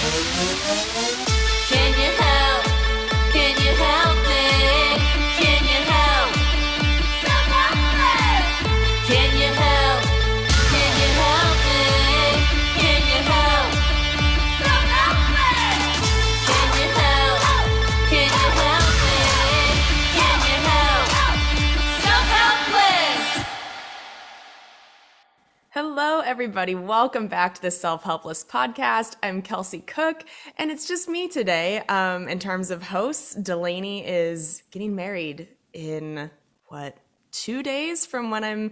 Can you help? Can you help me? Can you help? Self-Helpless! Can you help? Can you help me? Can you help? Self-Helpless! Can you help? Can you help me? Can you help? Self-Helpless! Hello, everybody. Welcome back to the Self-Helpless podcast. I'm Kelsey Cook, and it's just me today. In terms of hosts, Delaney is getting married in 2 days from when I'm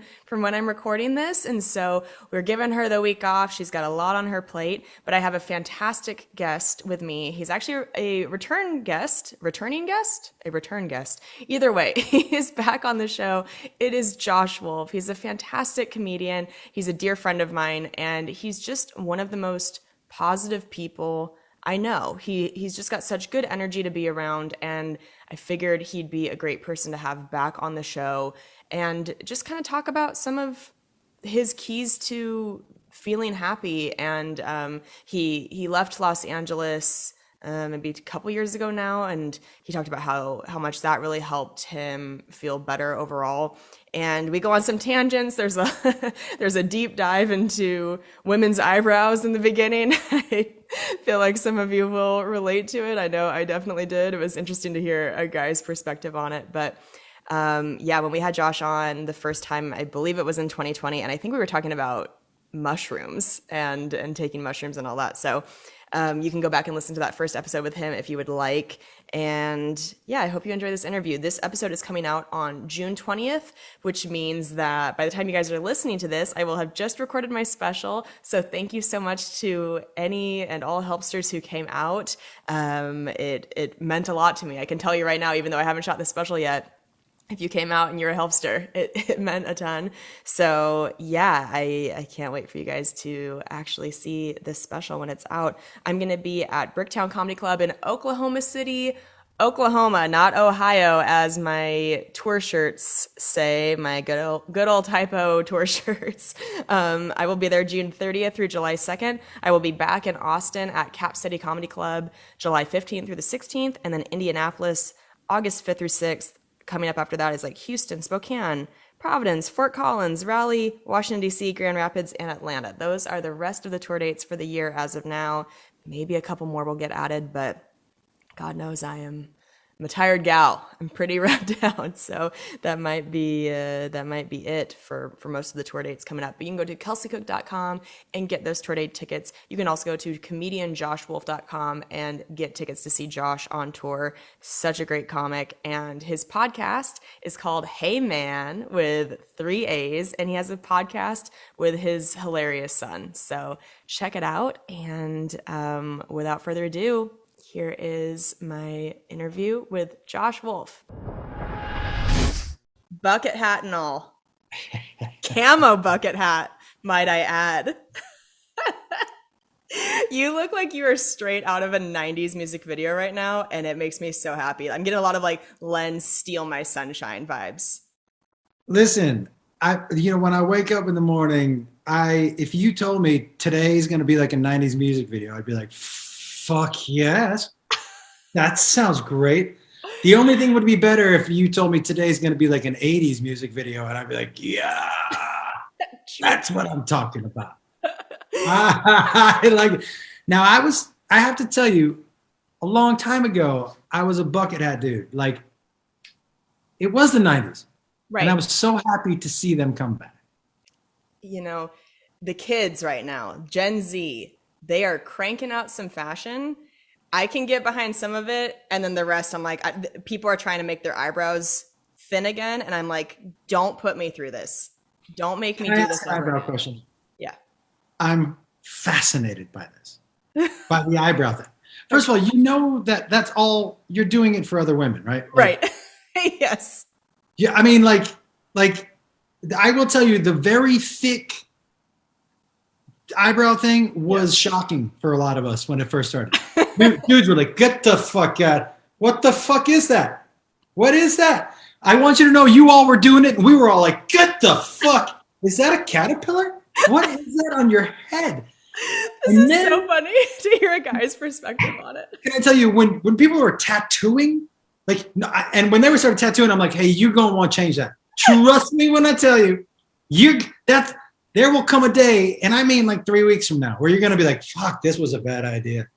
recording this, and so we're giving her the week off. She's got a lot on her plate, but I have a fantastic guest with me. He's actually a return guest. Either way, he is back on the show. It is Josh Wolf. He's a fantastic comedian. He's a dear friend of mine, and he's just one of the most positive people I know. He's just got such good energy to be around, and I figured he'd be a great person to have back on the show and just kind of talk about some of his keys to feeling happy. And he left Los Angeles maybe a couple years ago now, and he talked about how much that really helped him feel better overall. And we go on some tangents. There's a there's a deep dive into women's eyebrows in the beginning. I feel like some of you will relate to it. I know I definitely did. It was interesting to hear a guy's perspective on it. But yeah, when we had Josh on the first time, I believe it was in 2020, and I think we were talking about mushrooms and taking mushrooms and all that. So you can go back and listen to that first episode with him if you would like. And yeah, I hope you enjoy this interview. This episode is coming out on June 20th, which means that by the time you guys are listening to this, I will have just recorded my special. So thank you so much to any and all helpsters who came out. It meant a lot to me. I can tell you right now, even though I haven't shot the special yet, if you came out and you're a helpster, it meant a ton. So yeah, I can't wait for you guys to actually see this special when it's out. I'm going to be at Bricktown Comedy Club in Oklahoma City, Oklahoma, not Ohio, as my tour shirts say, my good old typo tour shirts. I will be there June 30th through July 2nd. I will be back in Austin at Cap City Comedy Club July 15th through the 16th, and then Indianapolis August 5th through 6th. Coming up after that is like Houston, Spokane, Providence, Fort Collins, Raleigh, Washington, D.C., Grand Rapids, and Atlanta. Those are the rest of the tour dates for the year as of now. Maybe a couple more will get added, but God knows I'm a tired gal. I'm pretty wrapped out, so that might be it for most of the tour dates coming up. But you can go to kelseycook.com and get those tour date tickets. You can also go to comedianjoshwolf.com and get tickets to see Josh on tour. Such a great comic, and his podcast is called Hey Man with 3 A's, and he has a podcast with his hilarious son. So check it out, and without further ado, here is my interview with Josh Wolf. Bucket hat and all. Camo bucket hat, might I add. You look like you are straight out of a 90s music video right now, and it makes me so happy. I'm getting a lot of like Len Steal My Sunshine vibes. Listen, when I wake up in the morning, if you told me today's going to be like a 90s music video, I'd be like, fuck yes. That sounds great. The only thing would be better if you told me today's going to be like an 80s music video, and I'd be like, yeah, that's what I'm talking about. I like it. Now, I have to tell you, a long time ago, I was a bucket hat dude. Like, it was the 90s. Right. And I was so happy to see them come back. You know, the kids right now, Gen Z, they are cranking out some fashion. I can get behind some of it, and then the rest, I'm like, people are trying to make their eyebrows thin again, and I'm like, don't put me through this. Don't make me do this. Eyebrow question. Yeah. I'm fascinated by this, by the eyebrow thing. First of all, you know that's all, you're doing it for other women, right? Like, right. Yes. Yeah, I mean, like I will tell you, the very thick eyebrow thing was shocking for a lot of us when it first started. Dudes were like, get the fuck out. What the fuck is that? What is that? I want you to know you all were doing it, and we were all like, get the fuck. Is that a caterpillar? What is that on your head? This is so funny to hear a guy's perspective on it. Can I tell you, when people were tattooing, like, and when they were started tattooing, I'm like, hey, you're going to want to change that. Trust me when I tell you, there will come a day, and I mean like 3 weeks from now, where you're going to be like, fuck, this was a bad idea.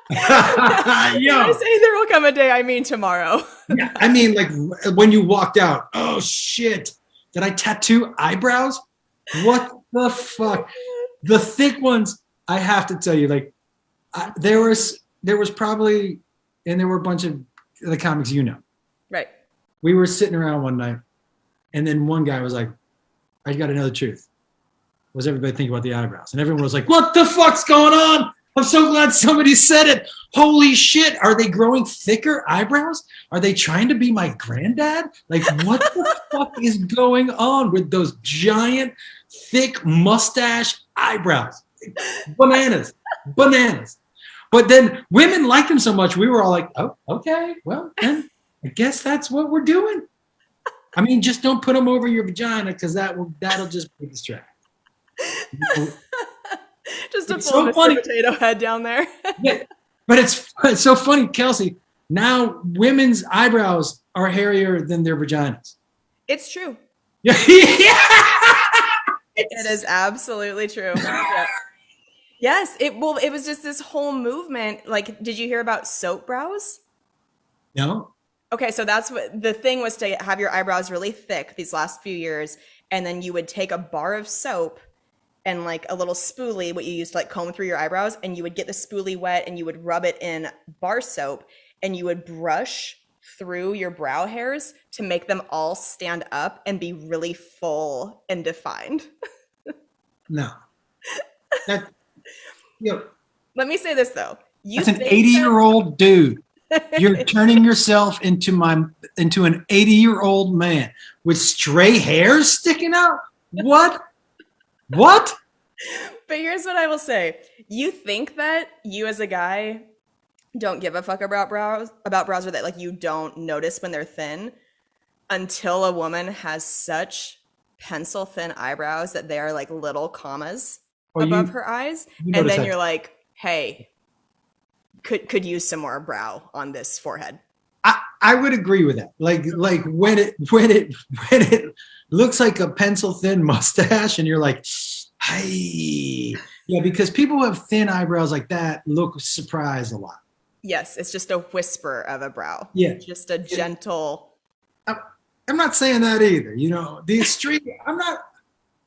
When I say there will come a day, I mean tomorrow. Yeah, I mean, like when you walked out, oh shit, did I tattoo eyebrows? What the fuck? The thick ones, I have to tell you, like there was probably, and there were a bunch of the comics, Right. We were sitting around one night, and then one guy was like, I got to know the truth. What does everybody think about the eyebrows? And everyone was like, what the fuck's going on? I'm so glad somebody said it. Holy shit. Are they growing thicker eyebrows? Are they trying to be my granddad? Like, what the fuck is going on with those giant, thick mustache eyebrows? Bananas. But then women liked them so much, we were all like, oh, okay, well, then I guess that's what we're doing. I mean, just don't put them over your vagina, because that'll just be distracting. Just a It's full so Mr. funny. Potato Head down there. Yeah, but it's so funny, Kelsey. Now women's eyebrows are hairier than their vaginas. It's true. Yeah. It is absolutely true. Yeah. Yes, it was just this whole movement. Like, did you hear about soap brows? No. Okay, so that's what the thing was, to have your eyebrows really thick these last few years, and then you would take a bar of soap and like a little spoolie, what you used to like comb through your eyebrows, and you would get the spoolie wet and you would rub it in bar soap, and you would brush through your brow hairs to make them all stand up and be really full and defined. No. That, Let me say this though. that's an 80-year-old dude. You're turning yourself into an 80-year-old man with stray hairs sticking out? What? What? But here's what I will say. You think that you as a guy don't give a fuck about brows, or that like you don't notice when they're thin, until a woman has such pencil thin eyebrows that they are like little commas above her eyes. And then you're like, hey, could use some more brow on this forehead. I would agree with that. Like when it looks like a pencil thin mustache, and you're like, hey, yeah, because people who have thin eyebrows like that look surprised a lot. Yes, it's just a whisper of a brow. Yeah, just a gentle. I'm not saying that either. The extreme. I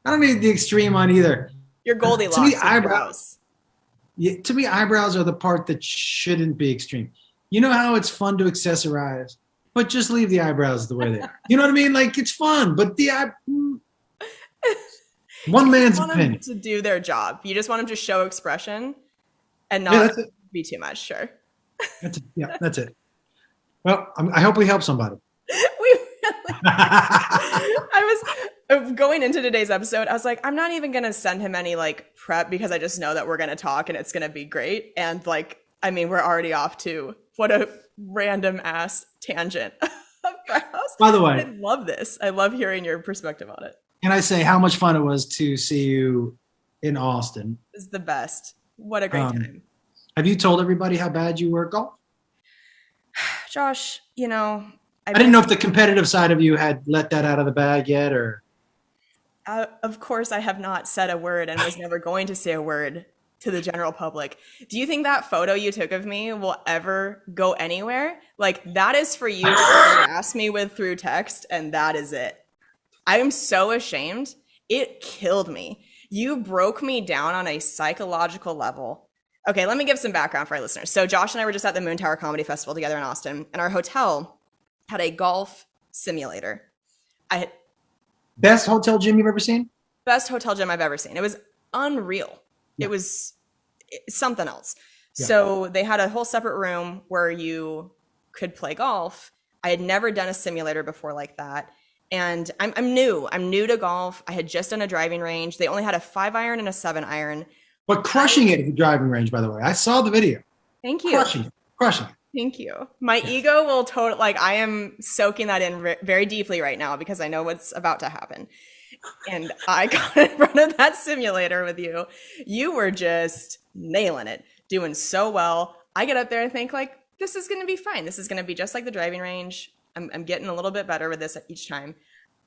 don't need the extreme on either. Your Goldilocks. To me, eyebrows. Yeah, to me, eyebrows are the part that shouldn't be extreme. You know how it's fun to accessorize, but just leave the eyebrows the way they are. You know what I mean? Like, it's fun, but one man's opinion. To do their job. You just want them to show expression and not be too much. Sure. That's it. Well, I hope we help somebody. I was going into today's episode, I was like, I'm not even going to send him any like prep, because I just know that we're going to talk and it's going to be great. And like, I mean, we're already off to what a random ass tangent. By the way, I love this. I love hearing your perspective on it. Can I say how much fun it was to see you in Austin? It's the best. What a great time. Have you told everybody how bad you were at golf? Josh, I didn't know if the competitive side of you had let that out of the bag yet, or. Of course, I have not said a word and was never going to say a word to the general public. Do you think that photo you took of me will ever go anywhere? Like, that is for you to harass me with through text, and that is it. I am so ashamed. It killed me. You broke me down on a psychological level. Okay, let me give some background for our listeners. So Josh and I were just at the Moon Tower Comedy Festival together in Austin, and our hotel had a golf simulator. Best hotel gym you've ever seen? Best hotel gym I've ever seen. It was unreal. Yeah. It was something else. Yeah. So they had a whole separate room where you could play golf. I had never done a simulator before like that. And I'm new. I'm new to golf. I had just done a driving range. They only had a 5-iron and a 7-iron. But crushing it at the driving range, by the way. I saw the video. Thank you. Crushing it. Thank you. My ego will I am soaking that in very deeply right now, because I know what's about to happen. and I got in front of that simulator with you. You were just nailing it, doing so well. I get up there and think like, this is going to be fine. This is going to be just like the driving range. I'm getting a little bit better with this each time.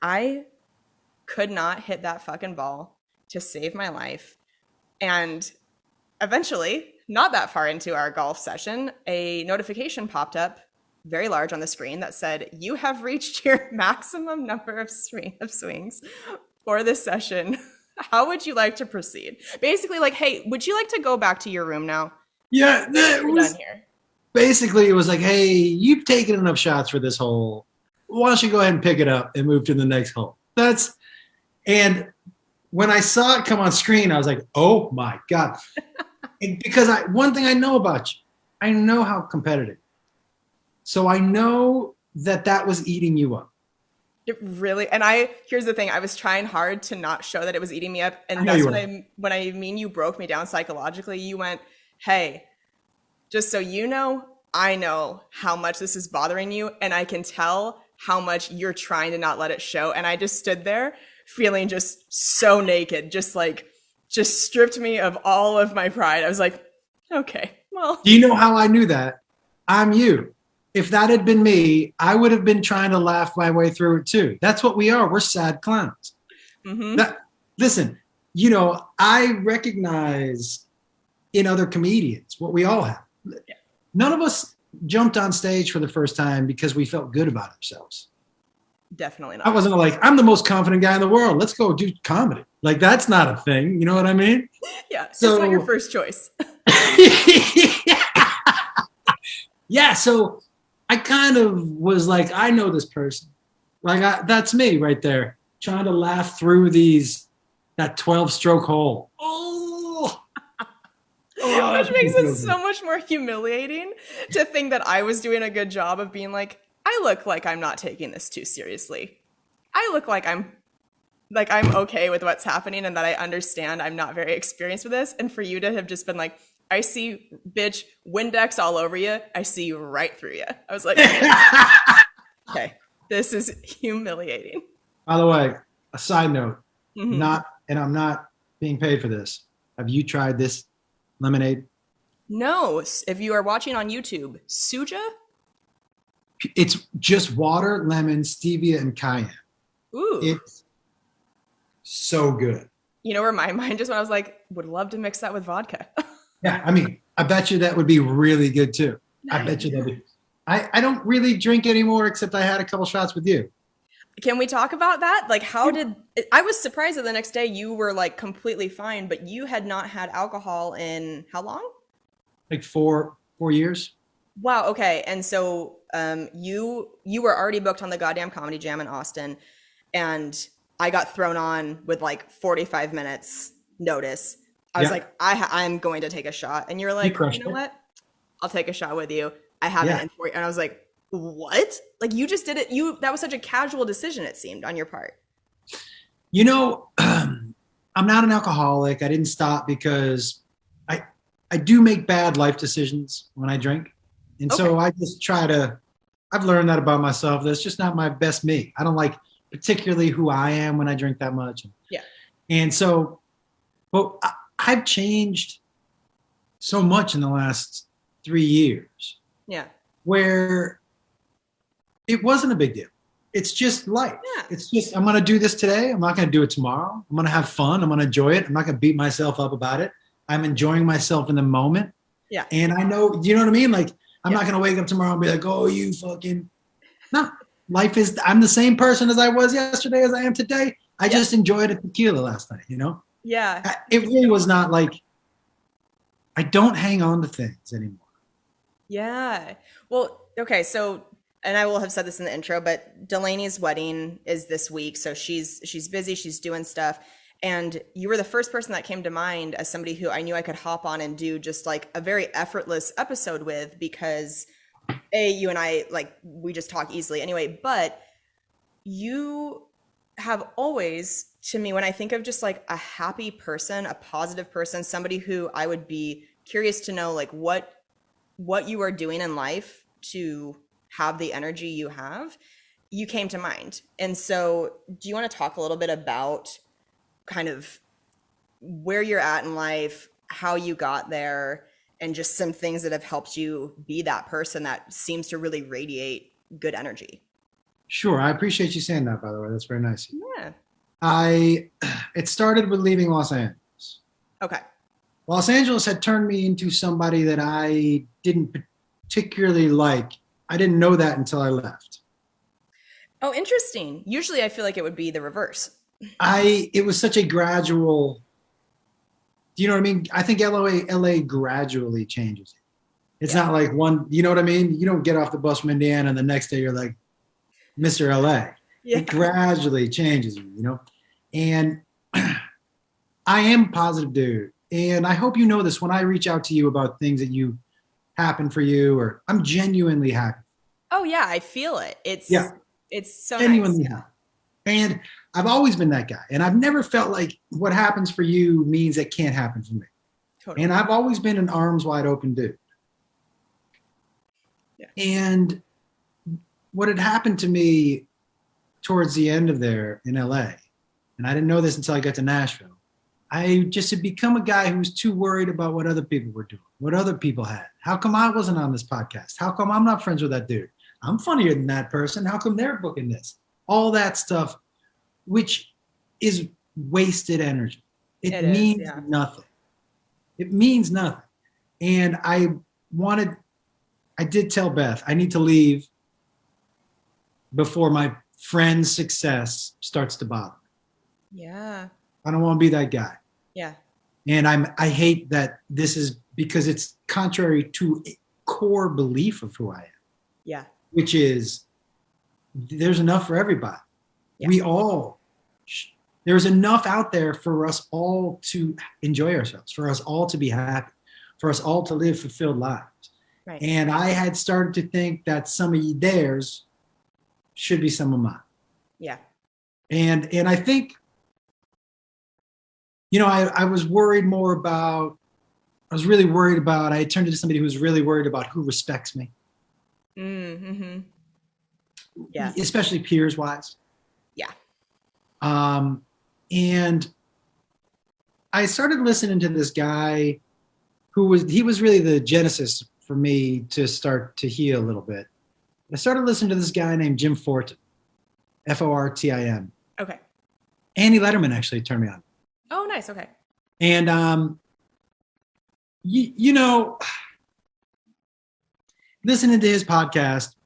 I could not hit that fucking ball to save my life. And eventually, not that far into our golf session, a notification popped up very large on the screen that said, "You have reached your maximum number of swings for this session. How would you like to proceed?" Basically, like, hey, would you like to go back to your room now? Yeah, that We're was done here. basically, it was like, hey, you've taken enough shots for this hole. Why don't you go ahead and pick it up and move to the next hole? And when I saw it come on screen, I was like, oh my God. And because one thing I know about you, I know how competitive. So I know that was eating you up. It really, and here's the thing, I was trying hard to not show that it was eating me up. I And know that's you when were. I mean, you broke me down psychologically. You went, hey, just so you know, I know how much this is bothering you, and I can tell how much you're trying to not let it show. And I just stood there feeling just so naked, just stripped me of all of my pride. I was like, okay, well, Do you know how I knew that? I'm you. If that had been me, I would have been trying to laugh my way through it too. That's what we are. We're sad clowns. mm-hmm. Listen, I recognize in other comedians what we all have. None of us jumped on stage for the first time because we felt good about ourselves. Definitely I not. wasn't like, I'm the most confident guy in the world. Let's go do comedy. Like, that's not a thing. You know what I mean? Yeah, it's So, not your first choice. yeah. So I kind of was like, I know this person. Like, that's me right there, trying to laugh through that 12-stroke hole. Oh, Which makes it so so much more humiliating to think that I was doing a good job of being like, I look like I'm not taking this too seriously. I look like I'm okay with what's happening and that I understand I'm not very experienced with this. And for you to have just been like, I see, bitch, Windex all over you. I see right through you. I was like, okay, this is humiliating. By the way, a side note, Mm-hmm. I'm not being paid for this. Have you tried this lemonade? No, if you are watching on YouTube, Suja? It's just water, lemon, stevia, and cayenne. Ooh. It's so good. You know where my mind just went? I was like, would love to mix that with vodka. Yeah, I mean, I bet you that would be really good too. I bet you that'd be. I don't really drink anymore, except I had a couple shots with you. Can we talk about that? Like, how did I was surprised that the next day you were like completely fine, but you had not had alcohol in how long? Like 4 years. Wow. Okay. And so, you were already booked on the goddamn comedy jam in Austin, and I got thrown on with like 45 minutes notice. I was Yeah, like, I'm going to take a shot, and you're you like, you crushed know it. what? I'll take a shot with you. I haven't Yeah. in 40, and I was like, what? Like you just did it. That was such a casual decision. It seemed on your part. I'm not an alcoholic. I didn't stop because I I do make bad life decisions when I drink, and Okay. so I just try to. I've learned that about myself. That's just not my best me. I don't like particularly who I am when I drink that much, Yeah. and so, well, I've changed so much in the last 3 years Yeah. where it wasn't a big deal. It's just life. Yeah. It's just, I'm going to do this today. I'm not going to do it tomorrow. I'm going to have fun. I'm going to enjoy it. I'm not going to beat myself up about it. I'm enjoying myself in the moment. Yeah. And I know, you know what I mean? Like, I'm Yeah. not going to wake up tomorrow and be like, oh, you fucking, no. Life is, I'm the same person as I was yesterday as I am today. I Yeah. just enjoyed a tequila last night, you know? Yeah. It really was not like, I don't hang on to things anymore. Yeah. Well, okay, so and I will have said this in the intro, but Delaney's wedding is this week, so she's busy, she's doing stuff. And you were the first person that came to mind as somebody who I knew I could hop on and do just like a very effortless episode with because you and I like we just talk easily anyway, but you have always to me when I think of just like a happy person, a positive person, somebody who I would be curious to know like what you are doing in life to have the energy you have. you came to mind. And so do you want to talk a little bit about kind of where you're at in life, how you got there, and just some things that have helped you be that person that seems to really radiate good energy? Sure. I appreciate you saying that, by the way. That's very nice. Yeah. It started with leaving Los Angeles. Okay. Los Angeles had turned me into somebody that I didn't particularly like. I didn't know that until I left. Oh, interesting. Usually I feel like it would be the reverse. It was such a gradual, do you know what I mean? I think LA gradually changes. It's Yeah. not like one, you know what I mean? You don't get off the bus from Indiana and the next day you're like, Mr. LA. Yeah. It gradually changes you, you know? And I am a positive dude. And I hope you know this when I reach out to you about things that you happen for you, or I'm genuinely happy. Oh yeah, I feel it. Yeah. It's so Genuinely nice. happy. And I've always been that guy. And I've never felt like what happens for you means it can't happen for me. Totally. And I've always been an arms wide open dude. Yeah. And what had happened to me towards the end of there in LA, and I didn't know this until I got to Nashville, I just had become a guy who was too worried about what other people were doing, what other people had. How come I wasn't on this podcast? How come I'm not friends with that dude? I'm funnier than that person. How come they're booking this? All that stuff, which is wasted energy. It is, means yeah. nothing. It means nothing. And I did tell Beth, I need to leave before my friend's success starts to bother me. Yeah. I don't want to be that guy. Yeah. And I hate that this is because it's contrary to a core belief of who I am, Yeah. which is there's enough for everybody. Yeah. There's enough out there for us all to enjoy ourselves, for us all to be happy, for us all to live fulfilled lives. Right. And I had started to think that some of theirs should be some of mine. Yeah. And I think, you know, I was worried more about, I turned into somebody who was really worried about who respects me. Mm-hmm. Yeah. Especially peers wise. Yeah. And I started listening to this guy he was really the genesis for me to start to heal a little bit. I started listening to this guy named Jim Fortin, Fortin. Okay. Andy Letterman actually turned me on. Oh, nice. Okay. And, you know, listening to his podcast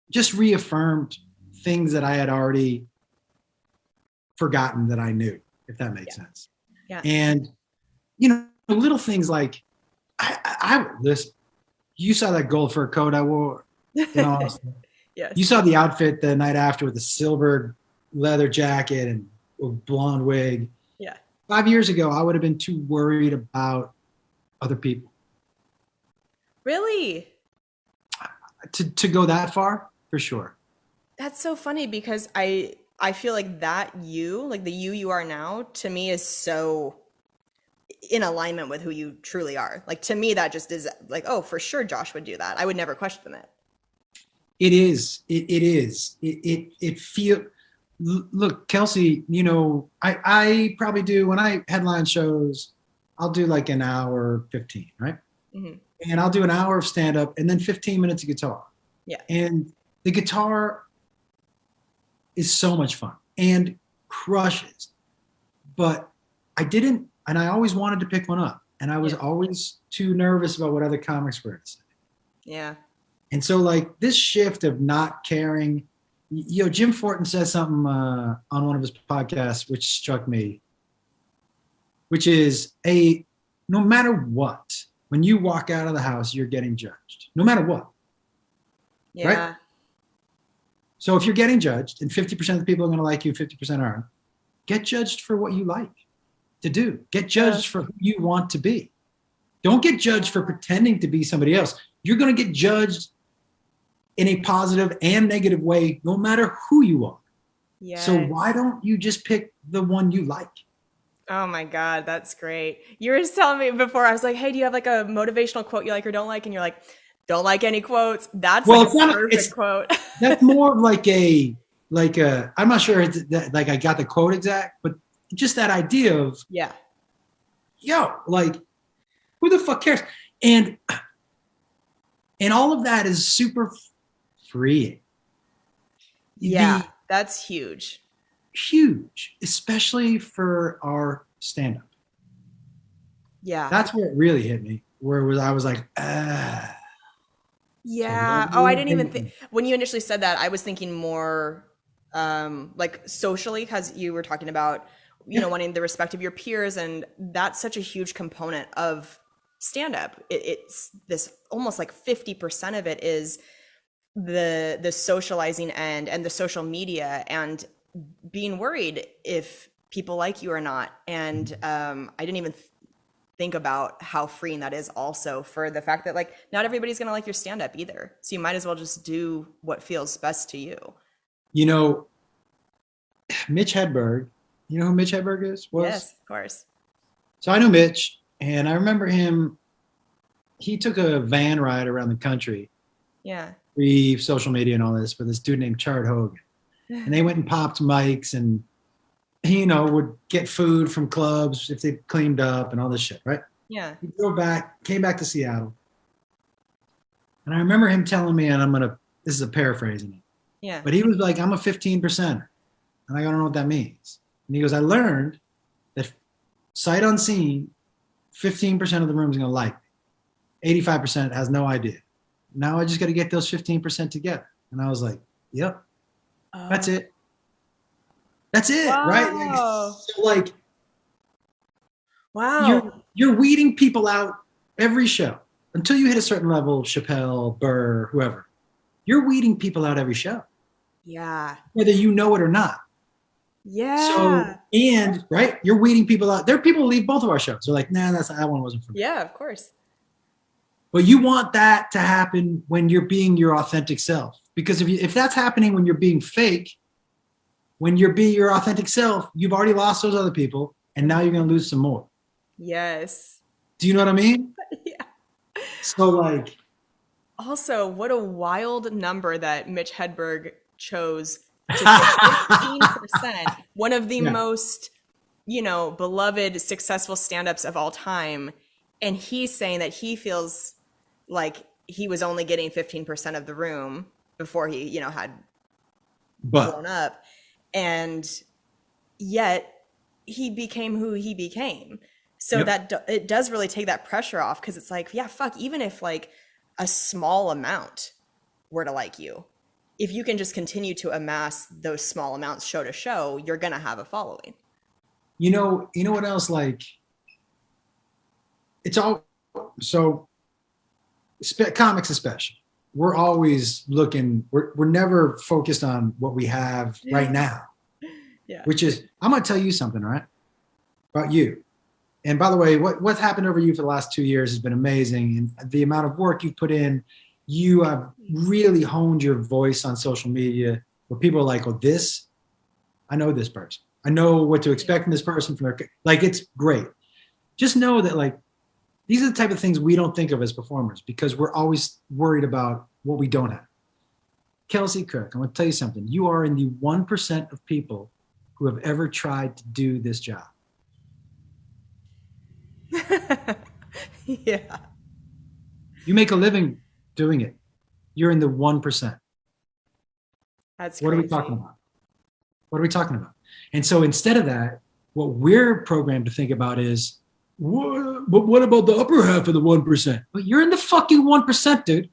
just reaffirmed things that I had already forgotten that I knew, if that makes sense. Yeah. And, you know, little things like, listen, you saw that gold fur coat I wore in Austin. Yes. You saw the outfit the night after with the silver leather jacket and a blonde wig. Yeah. 5 years ago, I would have been too worried about other people. Really? To go that far, for sure. That's so funny because I feel like that like the you are now, to me is so in alignment with who you truly are. Like, to me, that just is like, oh, for sure Josh would do that. I would never question it. It is. It is. It feel. Look, Kelsey, you know, I probably do, when I headline shows, I'll do like an hour 15, right? Mm-hmm. And I'll do an hour of stand up and then 15 minutes of guitar. Yeah. And the guitar is so much fun and crushes. But I didn't, and I always wanted to pick one up. And I was always too nervous about what other comics were to say. Yeah. And so, like, this shift of not caring, you know, Jim Fortin says something on one of his podcasts which struck me, which is no matter what, when you walk out of the house, you're getting judged, no matter what. Yeah. Right? So if you're getting judged and 50% of the people are going to like you, 50% aren't, get judged for what you like to do. Get judged for who you want to be. Don't get judged for pretending to be somebody else. You're going to get judged in a positive and negative way, no matter who you are. Yeah. So why don't you just pick the one you like? Oh my God, that's great. You were just telling me before, I was like, hey, do you have like a motivational quote you like or don't like? And you're like, don't like any quotes. That's like a perfect quote. That's more of like a like I'm not sure that, like I got the quote exact, but just that idea of Yeah. yo, like who the fuck cares? And all of that is super freeing. Yeah, The that's huge. huge, especially for our stand up. Yeah. That's where it really hit me, where it was I was like, ah. So what Yeah. were Oh, I you didn't even think thinking? when you initially said that, I was thinking more like socially, because you were talking about, Yeah, wanting the respect of your peers, and that's such a huge component of stand up. It's this almost like 50% of it is the socializing end and the social media and being worried if people like you or not. And I didn't even think about how freeing that is also for the fact that like not everybody's going to like your stand up either. So you might as well just do what feels best to you. you know, Mitch Hedberg. You know who Mitch Hedberg was? Yes, of course. So I knew Mitch, and I remember him. He took a van ride around the country, Yeah. pre social media and all this, with this dude named Chard Hogan, and they went and popped mics and he, would get food from clubs if they cleaned up and all this shit, right? Yeah. He drove back, came back to Seattle, and I remember him telling me, and this is a paraphrasing it, Yeah. but he was like, "I'm a 15%," and I don't know what that means. And he goes, "I learned that sight unseen, 15% of the room is going to like me. 85% has no idea. Now I just got to get those 15% together." And I was like, "Yep, that's Oh, it. That's it, right?" Like, wow. so like you're Wow. you're weeding people out every show until you hit a certain level. Chappelle, Burr, whoever, you're weeding people out every show, Yeah. whether you know it or not. So Yeah. and right, you're weeding people out. There are people who leave both of our shows. They're like, "Nah, that one wasn't for me." Yeah, of course. But you want that to happen when you're being your authentic self, because if that's happening when you're being fake, when you're being your authentic self, you've already lost those other people, and now you're going to lose some more. Yes. Do you know what I mean? Yeah. So like, Also, what a wild number that Mitch Hedberg chose to say 15%, one of the yeah, most, beloved, successful stand-ups of all time. And he's saying that he feels like he was only getting 15% of the room before he, had but blown up. And yet he became who he became. So yep. that it does really take that pressure off, because it's like, yeah, fuck, even if like a small amount were to like you, if you can just continue to amass those small amounts show to show, you're gonna have a following. You know what else? Like, it's all so comics especially. We're always looking. We're never focused on what we have right now, Yeah. which is I'm going to tell you something, right? About you. And by the way, what's happened over you for the last 2 years has been amazing, and the amount of work you've put in. You have really honed your voice on social media, where people are like, "Oh, this, I know this person. I know what to expect from this person." From their like, it's great. Just know that like these are the type of things we don't think of as performers because we're always worried about what we don't have. Kelsey Cook, I'm going to tell you something. You are in the 1% of people who have ever tried to do this job. Yeah. You make a living doing it. You're in the 1%. That's What are we talking crazy. about? What are we talking about? And so instead of that, what we're programmed to think about is, what about the upper half of the 1%? Well, you're in the fucking 1%, dude.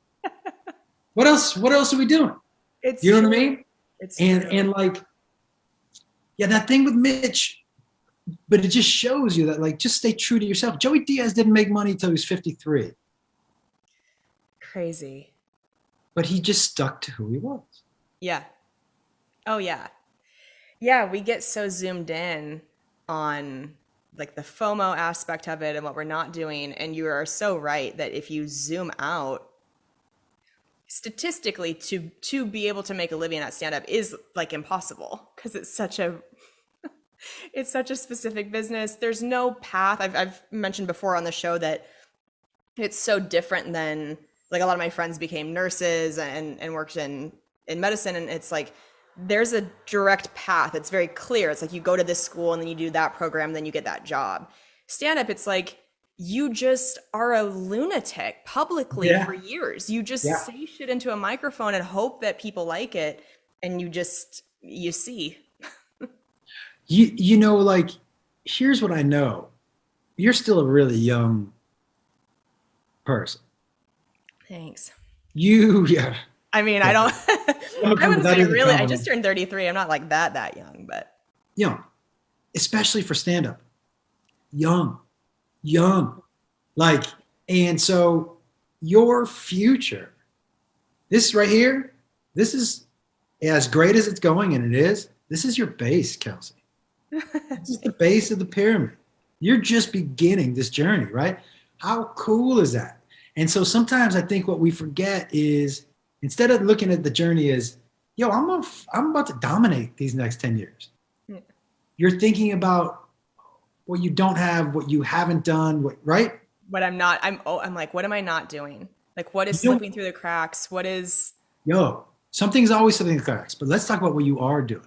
What else? What else are we doing? It's You know what I true. mean? It's And true. like, yeah, that thing with Mitch, but it just shows you that like just stay true to yourself. Joey Diaz didn't make money until he was 53, Crazy. but he just stuck to who he was. Yeah. Oh yeah. Yeah, we get so zoomed in on like the FOMO aspect of it and what we're not doing. And you are so right that if you zoom out, statistically to be able to make a living at stand up is like impossible, because it's such a specific business. There's no path. I've mentioned before on the show that it's so different than like a lot of my friends became nurses and worked in medicine, and it's like there's a direct path. It's very clear. It's like you go to this school and then you do that program, then you get that job. Stand up, it's like you just are a lunatic publicly for Yeah. years. You just Yeah. say shit into a microphone and hope that people like it. And you see. You know, like, here's what I know. You're still a really young person. Thanks. Yeah. I mean, I Yeah. don't, I wouldn't That say is a really, I just compliment. turned 33. I'm not like that young, but Young, especially for stand up. Young. Like, and so your future, this right here, this is as great as it's going, and it is. This is your base, Kelsey. This is the base of the pyramid. You're just beginning this journey, right? How cool is that? And so sometimes I think what we forget is instead of looking at the journey as, yo, I'm about to dominate these next 10 years. Yeah. You're thinking about what you don't have, what you haven't done, right? what I'm not, I'm like, what am I not doing? Like, what is You know, slipping through the cracks? What is, yo, something's always something that cracks, but let's talk about what you are doing.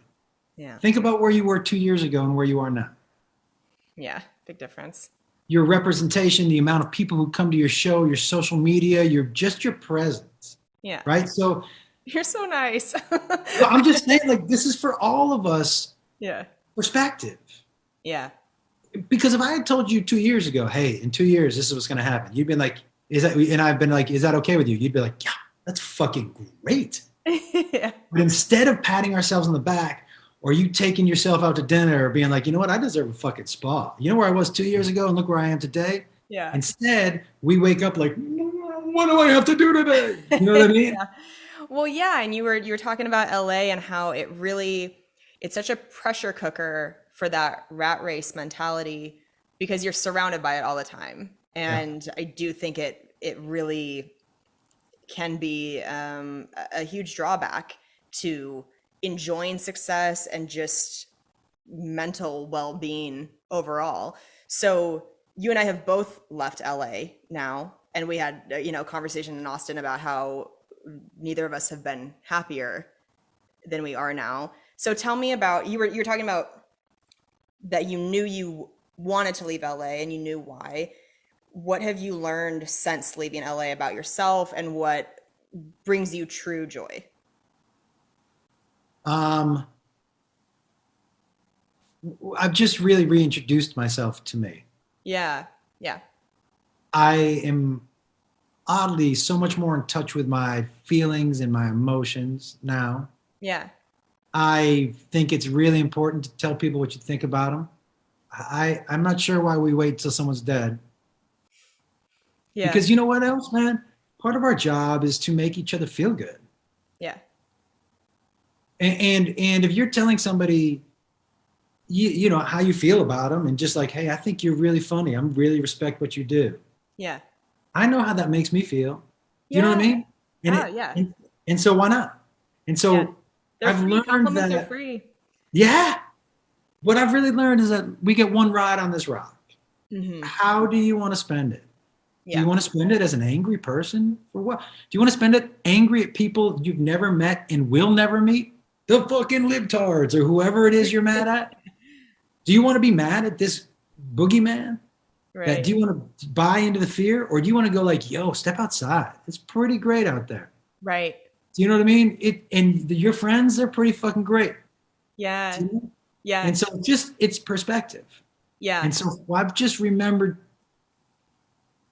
yeah, Think about where you were 2 years ago and where you are now. yeah, big difference. Your representation, the amount of people who come to your show, your social media, your presence, Yeah. right? So You're so nice. well, I'm just saying, like, this is for all of us Yeah. perspective. Yeah. Because if I had told you 2 years ago, hey, in 2 years, this is what's going to happen, you'd been like, is that, and I've been like, is that okay with you? You'd be like, yeah, that's fucking great. Yeah. But instead of patting ourselves on the back, or you taking yourself out to dinner or being like, you know what, I deserve a fucking spa. You know where I was 2 years ago and look where I am today? Yeah. Instead, we wake up like, what do I have to do today? You know what I mean? Yeah. Well, yeah, and you were talking about LA and how it's such a pressure cooker for that rat race mentality because you're surrounded by it all the time. Yeah. And I do think it really can be a huge drawback to enjoying success and just mental well-being overall. So you and I have both left LA now, and we had a conversation in Austin about how neither of us have been happier than we are now. So tell me about you were talking about that you knew you wanted to leave LA and you knew why. What have you learned since leaving LA about yourself and what brings you true joy? Um, I've just really reintroduced myself to me. Yeah. Yeah. I am oddly so much more in touch with my feelings and my emotions now. Yeah. I think it's really important to tell people what you think about them. I'm not sure why we wait till someone's dead. Yeah. Because you know what else, man? Part of our job is to make each other feel good. Yeah. And if you're telling somebody, you know how you feel about them, and just like, hey, I think you're really funny. I really respect what you do. Yeah. I know how that makes me feel. Do you know what I Yeah. mean? And Oh, yeah. and so why not? And so Yeah. They're I've free. learned Compliments are that. free. Yeah. What I've really learned is that we get one ride on this rock. Hmm. How do you want to spend it? Do Yeah. you want to spend it as an angry person? For what? Do you want to spend it angry at people you've never met and will never meet? The fucking libtards or whoever it is you're mad at? Do you want to be mad at this boogeyman? Right. Do you want to buy into the fear, or do you want to go like, yo, step outside? It's pretty great out there. Right. Do you know what I mean? Your friends, they're pretty fucking great. Yeah. Do you know? Yeah. And so it's perspective. Yeah. And so I've just remembered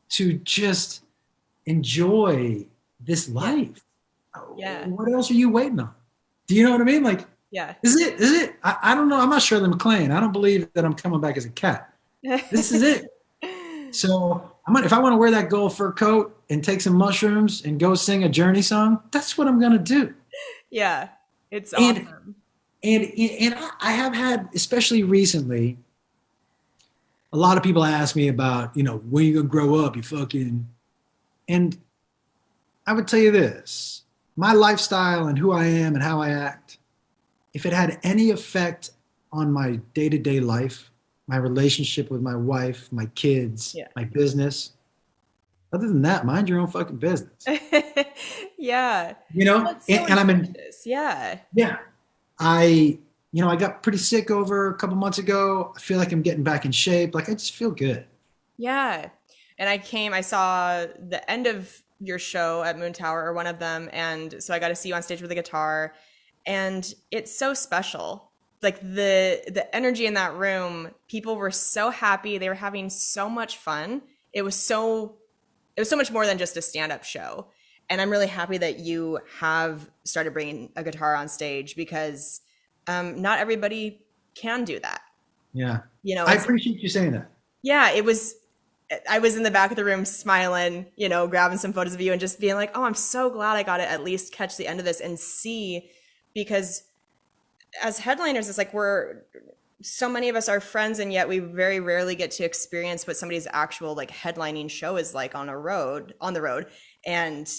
to just enjoy this life. Yeah. What else are you waiting on? Do you know what I mean? Like, Yeah. is it? I don't know. I'm not Shirley MacLaine. I don't believe that I'm coming back as a cat. This is it. So if I want to wear that gold fur coat and take some mushrooms and go sing a Journey song, that's what I'm gonna do. Yeah. It's And awesome. and I have had, especially recently, a lot of people ask me about, when you gonna grow up, you fucking. And I would tell you this: my lifestyle and who I am and how I act, if it had any effect on my day-to-day life, my relationship with my wife, my kids, Yeah. my business, other than that, mind your own fucking business. Yeah. You Well, know, it's so and I'm in, infectious. Yeah. yeah, I got pretty sick over a couple months ago. I feel like I'm getting back in shape. Like I just feel good. Yeah. And I saw the end of your show at Moon Tower or one of them. And so I got to see you on stage with a guitar. And it's so special. Like the energy in that room, people were so happy. They were having so much fun. It was so much more than just a stand-up show. And I'm really happy that you have started bringing a guitar on stage because not everybody can do that. Yeah. You know, I it's appreciate you saying that. yeah, it was I was in the back of the room smiling, grabbing some photos of you and just being like, "Oh, I'm so glad I got to at least catch the end of this and see," because as headliners, it's like so many of us are friends and yet we very rarely get to experience what somebody's actual like headlining show is like on the road. And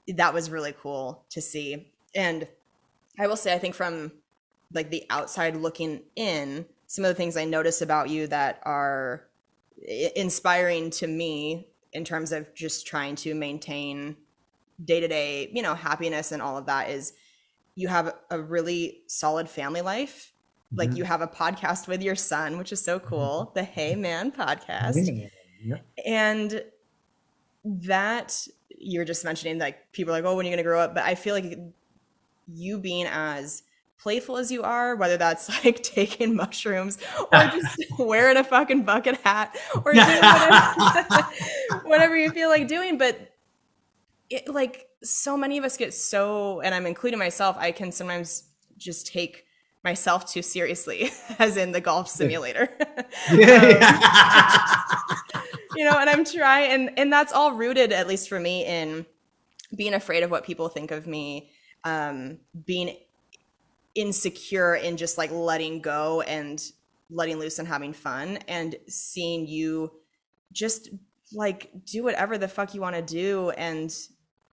that was really cool to see. And I will say, I think from like the outside looking in, some of the things I notice about you that are inspiring to me in terms of just trying to maintain day to day, happiness and all of that is you have a really solid family life. Like Mhm. you have a podcast with your son, which is so cool, the Hey Man podcast. Yeah. Yeah. And that you're just mentioning, like people are like, oh, when are you going to grow up? But I feel like you being as playful as you are, whether that's like taking mushrooms or just wearing a fucking bucket hat or doing whatever you feel like doing. But like so many of us get so, and I'm including myself, I can sometimes just take myself too seriously, as in the golf simulator. Yeah. And I'm trying, and that's all rooted, at least for me, in being afraid of what people think of me, being insecure in just like letting go and letting loose and having fun, and seeing you just like do whatever the fuck you want to do. And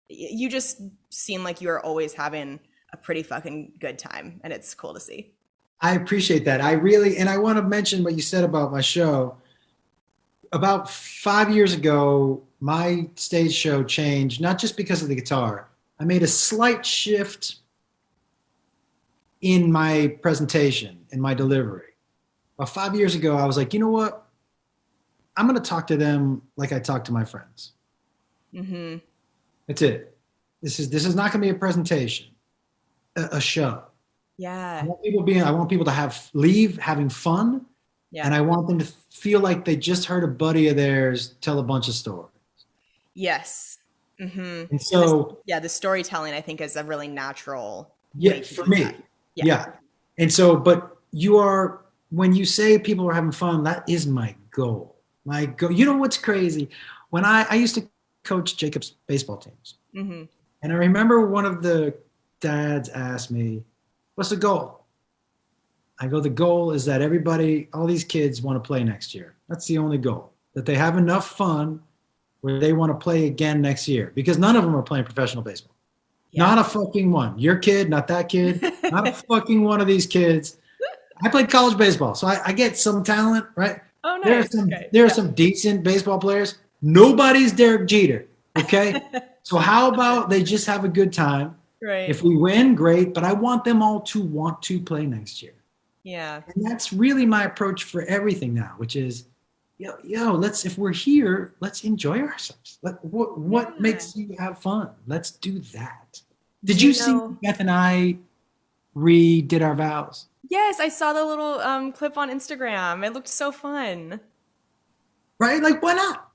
you just seem like you're always having a pretty fucking good time. And it's cool to see. I appreciate that. And I want to mention what you said about my show. About 5 years ago, my stage show changed, not just because of the guitar. I made a slight shift in my presentation, in my delivery. About 5 years ago, I was like, you know what? I'm going to talk to them like I talk to my friends. Mm-hmm. That's it. This is not going to be a presentation, a show. Yeah. I want people to leave having fun, Yeah. and I want them to feel like they just heard a buddy of theirs tell a bunch of stories. Yes. Mm-hmm. And so, the storytelling I think is a really natural yeah, way to for do me, that. yeah. And so, but when you say people are having fun, that is my goal. My goal. You know what's crazy? When I used to coach Jacob's baseball teams, Mm-hmm. and I remember one of the dads asked me, "What's the goal?" I go, "The goal is that all these kids want to play next year. That's the only goal. That they have enough fun where they want to play again next year, because none of them are playing professional baseball. Yeah. Not a fucking one. Your kid, not that kid, not a fucking one of these kids. I played college baseball, so I get some talent, right? Oh, nice. There are some decent baseball players. Nobody's Derek Jeter, okay? So how about they just have a good time? Right. If we win, great, but I want them all to want to play next year. Yeah. And that's really my approach for everything now, which is, if we're here, let's enjoy ourselves. What makes you have fun? Let's do that. Did you see Beth and I redid our vows? Yes, I saw the little clip on Instagram. It looked so fun. Right? Like, why not?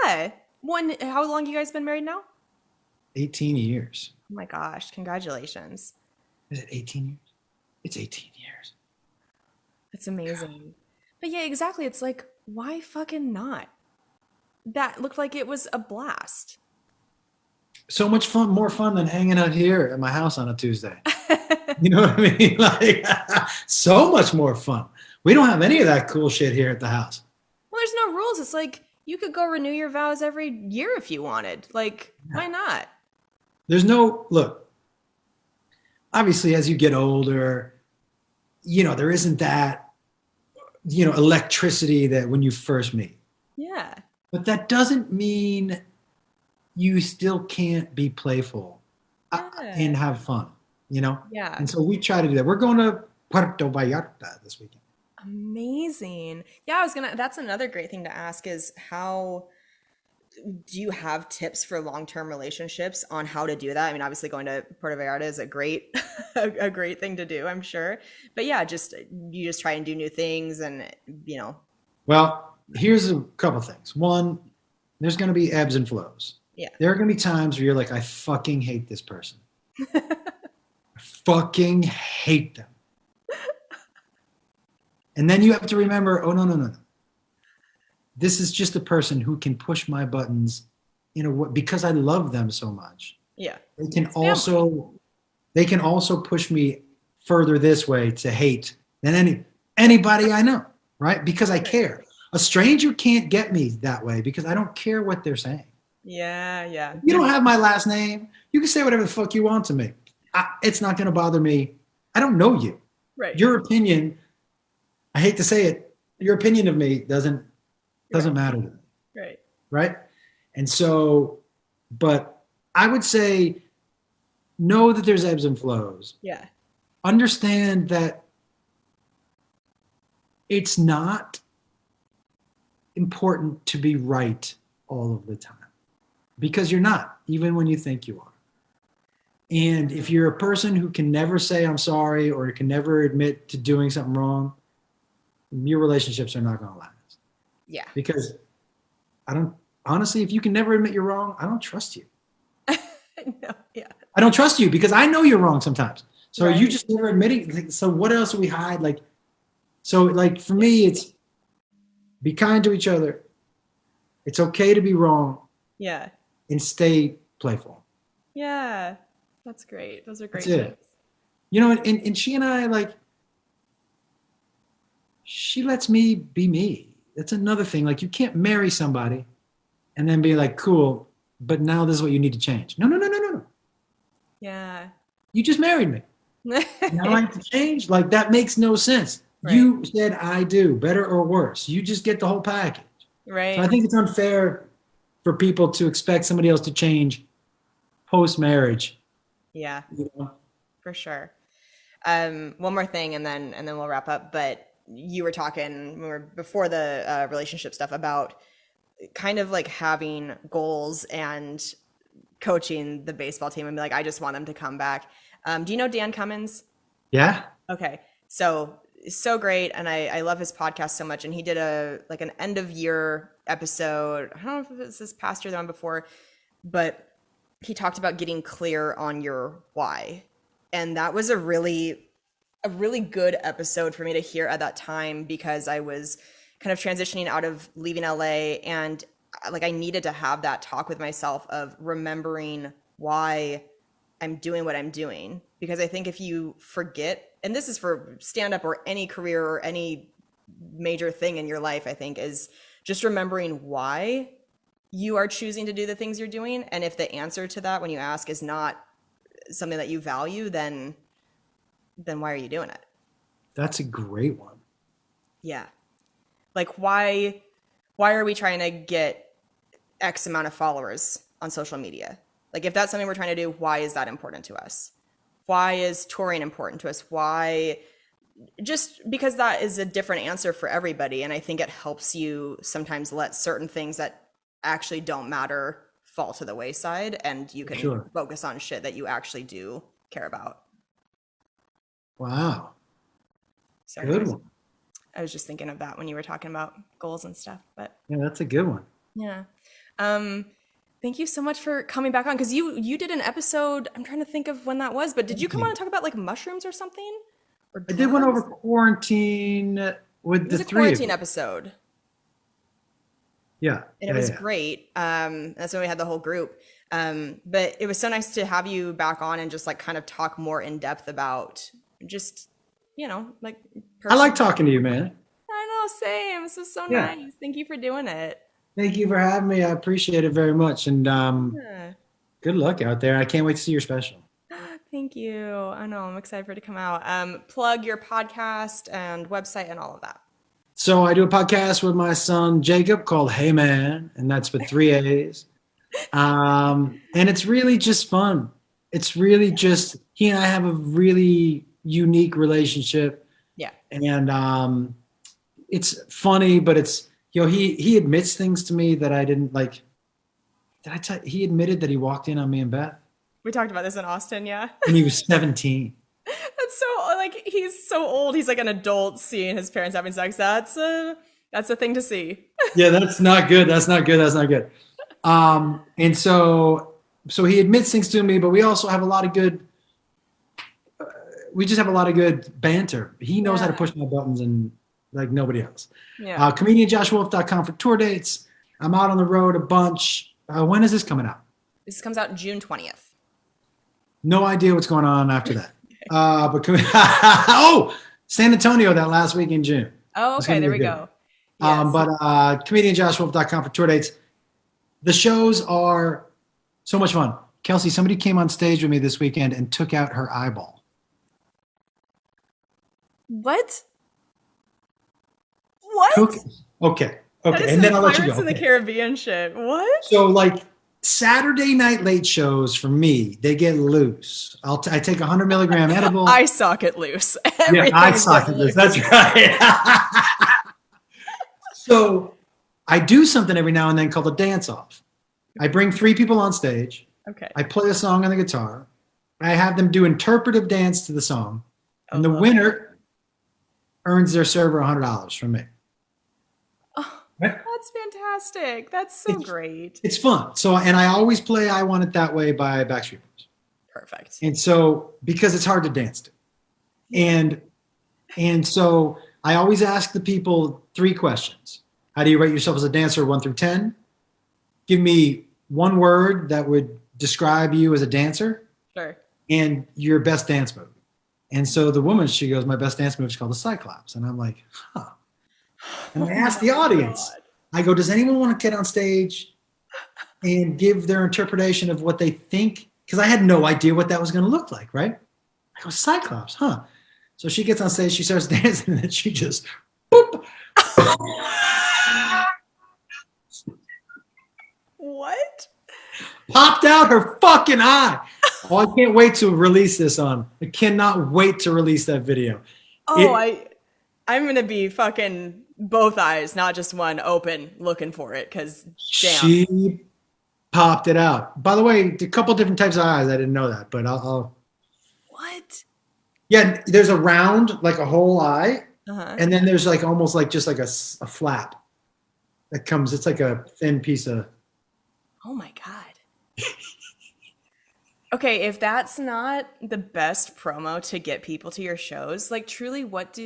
Yeah. How long you guys been married now? 18 years. Oh my gosh, congratulations. Is it 18 years? It's 18 years. That's amazing. But yeah, exactly. It's like, why fucking not? That looked like it was a blast. So much fun, more fun than hanging out here at my house on a Tuesday. You know what I mean? Like, so much more fun. We don't have any of that cool shit here at the house. Well, there's no rules. It's like you could go renew your vows every year if you wanted. Like, why not? Look, obviously, as you get older, there isn't that, electricity that when you first meet. Yeah. But that doesn't mean you still can't be playful and have fun. you know? Yeah. And so we try to do that. We're going to Puerto Vallarta this weekend. Amazing. Yeah, that's another great thing to ask is how do you have tips for long-term relationships on how to do that? I mean, obviously going to Puerto Vallarta is a great a great thing to do, I'm sure. But yeah, just you just try and do new things and you know, Well, here's a couple things. One, there's going to be ebbs and flows. yeah. There are going to be times where you're like, I fucking hate this person. I fucking hate them. And then you have to remember, oh, no, no, no, no. This is just a person who can push my buttons in a way because I love them so much. Yeah. They can It's family. also push me further this way to hate than anybody I know, right? Because I care. A stranger can't get me that way because I don't care what they're saying. Yeah, yeah. You don't have my last name. You can say whatever the fuck you want to me. It's not going to bother me. I don't know you. Right. Your opinion, I hate to say it, your opinion of me doesn't Right. matter to me, Right. right? And so, but I would say know that there's ebbs and flows. Yeah. Understand that it's not important to be right all of the time because you're not, even when you think you are. And if you're a person who can never say I'm sorry or can never admit to doing something wrong, your relationships are not going to last. Yeah. Because I don't, honestly, if you can never admit you're wrong, I don't trust you. No, yeah. I don't trust you because I know you're wrong sometimes. So Right. you just never admitting. So what else do we hide? Like, so like for me, it's be kind to each other. It's okay to be wrong Yeah. and stay playful. Yeah. That's great. Those are great That's it. tips. You know, and she and I, like, she lets me be me. That's another thing. Like, you can't marry somebody and then be like, cool, but now this is what you need to change. No, no, no, no, no, no. Yeah. You just married me. Now I have to change? Like, that makes no sense. Right. You said I do, better or worse. You just get the whole package. Right. So I think it's unfair for people to expect somebody else to change post-marriage. Yeah. You know? For sure. One more thing, and then we'll wrap up. But you were talking when we were before the relationship stuff about kind of like having goals and coaching the baseball team and be like, I just want them to come back. Do you know Dan Cummins? Yeah? Okay, so great, and I love his podcast so much. And he did an end of year episode. I don't know if it was this past year, the one before, but he talked about getting clear on your why. And that was a really good episode for me to hear at that time because I was kind of transitioning out of leaving LA and like I needed to have that talk with myself of remembering why I'm doing what I'm doing. Because I think if you forget, and this is for stand up or any career or any major thing in your life, I think is just remembering why you are choosing to do the things you're doing. And if the answer to that when you ask is not something that you value, then why are you doing it? That's a great one. Yeah. Like why are we trying to get X amount of followers on social media? Like if that's something we're trying to do, why is that important to us? Why is touring important to us? Why? Just because that is a different answer for everybody. And I think it helps you sometimes let certain things that actually don't matter fall to the wayside and you can Sure. focus on shit that you actually do care about. Wow. So Good one. I was just thinking of that when you were talking about goals and stuff, but Yeah, that's a good one. yeah. Thank you so much for coming back on because you did an episode. I'm trying to think of when that was, but did you come on and talk about like mushrooms or something? Or I did one over drugs? quarantine with It was the a three of quarantine you. episode, Yeah. and it was great. That's when we had the whole group. But it was so nice to have you back on and just like kind of talk more in depth about just like I like personal. talking to you, man. I know, same. This was so Yeah. nice. Thank you for doing it. Thank you for having me. I appreciate it very much. And Yeah. good luck out there. I can't wait to see your special. Thank you. I know. I'm excited for it to come out. Plug your podcast and website and all of that. So I do a podcast with my son Jacob called Hey Man, and that's with 3 A's. And it's really just fun. it's really just he and I have a really unique relationship, Yeah. and it's funny, but it's he admits things to me that I didn't like. Did I tell? He admitted that he walked in on me and Beth We talked about this in Austin, yeah. when he was 17. That's so like he's so old. He's like an adult seeing his parents having sex. That's a thing to see. Yeah, that's not good. That's not good. That's not good. And so he admits things to me, but we also have a lot of good. We just have a lot of good banter. He knows how to Yeah. push my buttons and like nobody else. Yeah. ComedianJoshWolf.com for tour dates. I'm out on the road a bunch. When is this coming out? This comes out June 20th. No idea what's going on after that. Oh, San Antonio that last week in June. Oh, That's okay. gonna There be we good. go. Yes. But ComedianJoshWolf.com for tour dates. The shows are so much fun. Kelsey, somebody came on stage with me this weekend and took out her eyeball. What? What? Okay. That is And then some I'll let you Pirates go. of the Okay. Caribbean shit. What? So like Saturday night late shows for me, they get loose. I take a 100 milligram edible. I sock it loose. Yeah, I Everything's sock getting it loose. loose. That's right. So I do something every now and then called a dance off. I bring 3 people on stage. Okay. I play a song on the guitar. I have them do interpretive dance to the song, and the love winner earns their server $100 from me. Oh, Right? that's fantastic. That's so It's- great. It's fun. So, and I always play "I Want It That Way" by Backstreet Boys. Perfect. And so, because it's hard to dance to, and so I always ask the people 3 questions. How do you rate yourself as a dancer, 1 through 10? Give me one word that would describe you as a dancer, Sure. and your best dance move. And so the woman, she goes, my best dance move is called the Cyclops. And I'm like, huh. And I asked the audience, God. I go, does anyone want to get on stage and give their interpretation of what they think? Because I had no idea what that was going to look like, right? I go, Cyclops, huh? So she gets on stage, she starts dancing, and then she just, boop. What? Popped out her fucking eye. Oh, I can't wait to release this on. I cannot wait to release that video. Oh, I'm gonna be fucking both eyes, not just one, open, looking for it. Cause damn. She popped it out. By the way, a couple different types of eyes. I didn't know that, but I'll. What? Yeah, there's a round, like a whole eye, Uh-huh. and then there's like almost like just like a flap that comes. It's like a thin piece of. Oh my God. Okay, if that's not the best promo to get people to your shows, like truly, what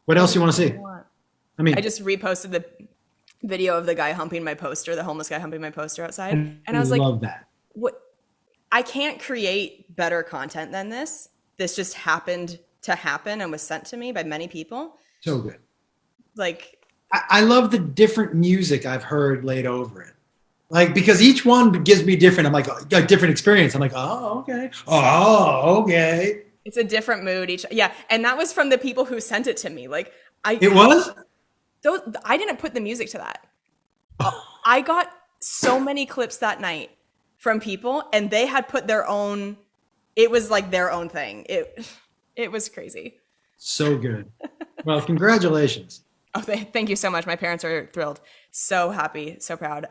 What else you want to see? want? I mean, I just reposted the video of the guy humping my poster, the homeless guy humping my poster outside. And I was like, love that. what? I can't create better content than this. This just happened to happen and was sent to me by many people. So good. Like, I love the different music I've heard laid over it. Like, because each one gives me different. I'm like a different experience. I'm like, oh, okay. Oh, okay. it's a different mood each. Yeah. And that was from the people who sent it to me. Like, It was? I didn't put the music to that. I got so many clips that night from people, and they had put their own. It was like their own thing. It was crazy. So good. Well, congratulations. Oh, thank you so much. My parents are thrilled. So happy, so proud.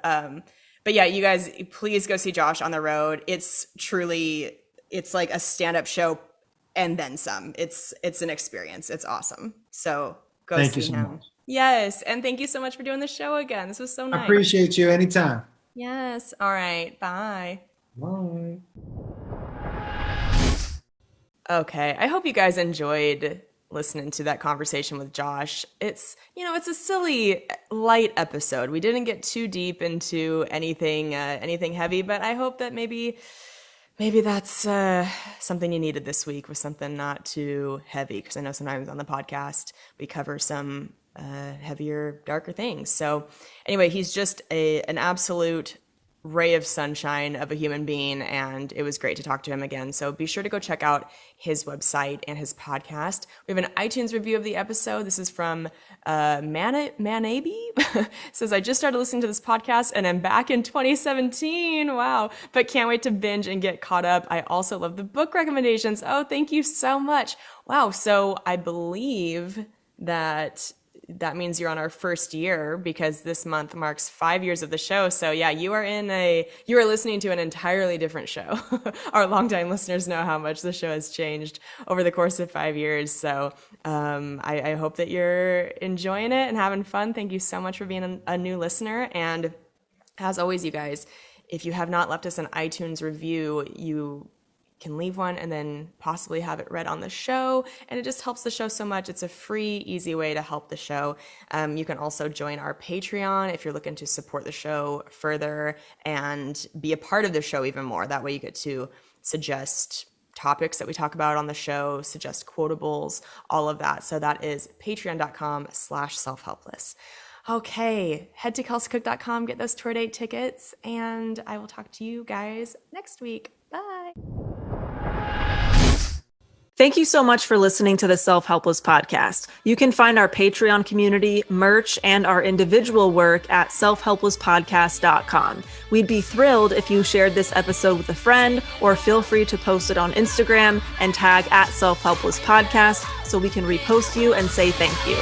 But yeah, you guys, please go see Josh on the road. It's like a stand-up show and then some. It's an experience. It's awesome. So go Thank see you so him. much. Yes, and thank you so much for doing the show again. This was so I nice. appreciate you anytime. Yes. All right. Bye. Bye. Okay. I hope you guys enjoyed listening to that conversation with Josh. It's a silly, light episode. We didn't get too deep into anything heavy, but I hope that maybe that's something you needed this week, was something not too heavy, because I know sometimes on the podcast we cover some heavier, darker things. So anyway, he's just an absolute ray of sunshine of a human being, and it was great to talk to him again. So be sure to go check out his website and his podcast. We have an iTunes review of the episode. This is from Manabi. Says, I just started listening to this podcast and I'm back in 2017. Wow. But can't wait to binge and get caught up. I also love the book recommendations. Oh, thank you so much. Wow. So I believe that means you're on our first year, because this month marks 5 years of the show. So yeah, you are listening to an entirely different show. Our longtime listeners know how much the show has changed over the course of 5 years. So I hope that you're enjoying it and having fun. Thank you so much for being a new listener. And as always, you guys, if you have not left us an iTunes review, you can leave one and then possibly have it read on the show, and it just helps the show so much. It's a free, easy way to help the show. You can also join our Patreon if you're looking to support the show further and be a part of the show even more. That way you get to suggest topics that we talk about on the show, suggest quotables, all of that. So that is patreon.com/selfhelpless. Okay, head to kelseycook.com, get those tour date tickets, and I will talk to you guys next week. Bye. Thank you so much for listening to the Self-Helpless podcast. You can find our Patreon community, merch, and our individual work at selfhelplesspodcast.com. We'd be thrilled if you shared this episode with a friend, or feel free to post it on Instagram and tag at Self-Helpless Podcast so we can repost you and say thank you.